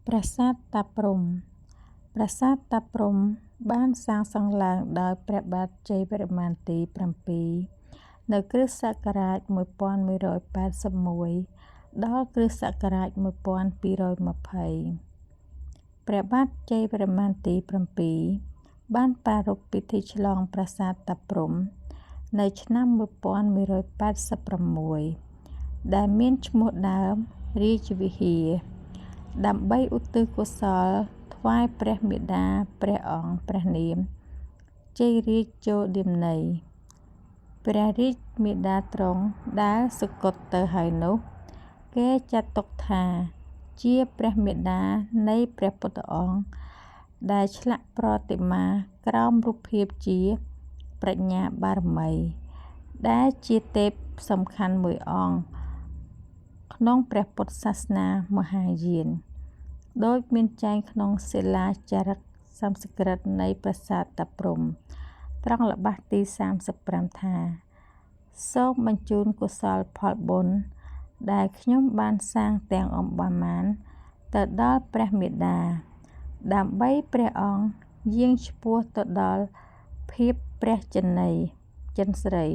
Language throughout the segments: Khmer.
ប្រាសាទតាព្រហ្ម ប្រាសាទតាព្រហ្មបានសាងសង់ឡើងដោយព្រះបាទជ័យវរ្ម័នទី 7 នៅគ្រិស្តសករាជ 1181 ដល់គ្រិស្តសករាជ 1220 ព្រះបាទជ័យវរ្ម័នទី 7 បានប្រារព្ធពិធីឆ្លងប្រាសាទតាព្រហ្មនៅឆ្នាំ 1186 ដែលមានឈ្មោះដើមរាជវិហារ ដើម្បីឧទ្ទិសកុសលថ្វាយព្រះមាតាព្រះអង្គព្រះនាមជ័យរាជចូលឌាមន័យ ព្រះរាជមាតាទ្រង់ដែលសុគតទៅហើយនោះ គេចាត់ទុកថាជាព្រះមាតានៃព្រះពុទ្ធអង្គដែលឆ្លាក់ប្រតិមាក្រោមរូបភាពជាប្រាជ្ញាបារមី ដែលជាទេពសំខាន់មួយអង្គក្នុងព្រះពុទ្ធសាសនាមហាយាន ដោយមានចែងក្នុងសិលាចារឹកសំស្ក្រឹតនៃប្រាសាទតាព្រហ្មត្រង់ល្បះទី 35 ថា សូមបញ្ជូនកុសលផលបុណ្យដែលខ្ញុំបានសាងទាំងអម្បាន ទៅដល់ព្រះមាតា ដើម្បីព្រះអង្គយាងឆ្ពោះទៅដល់ភាពព្រះចិន្ស្រី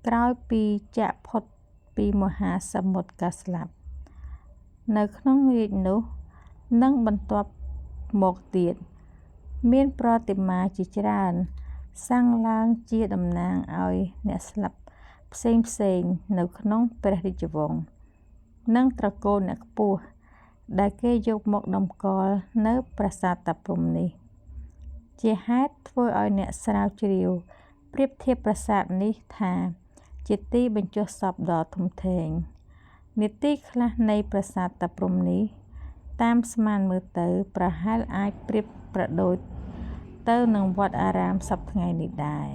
ក្រោយពីចាកផុតពីមហាសមុទ្រកាស្លាប់ នៅក្នុងរាជ្យនោះ និងបន្ទាប់មកទៀត មានប្រតិមាជាច្រើនសាងឡើងជាតំណាងឲ្យអ្នកស្លាប់ផ្សេងៗនៅក្នុងព្រះរាជវង្ស និងត្រកូលអ្នកខ្ពស់ ដែលគេយកមកតម្កល់នៅប្រាសាទតាព្រហ្មនេះ ជាហេតុធ្វើឲ្យអ្នកស្រាវជ្រាវប្រៀបធៀបប្រាសាទនេះថាជាទីបញ្ចុះសពដ៏ធំធេង នាទីខ្លះនៃប្រាសាទតាព្រហ្មនេះ តាមស្មានមើលទៅប្រហែលអាចប្រៀបប្រដូចទៅនឹងវត្តអារាមសព្វថ្ងៃនេះដែរ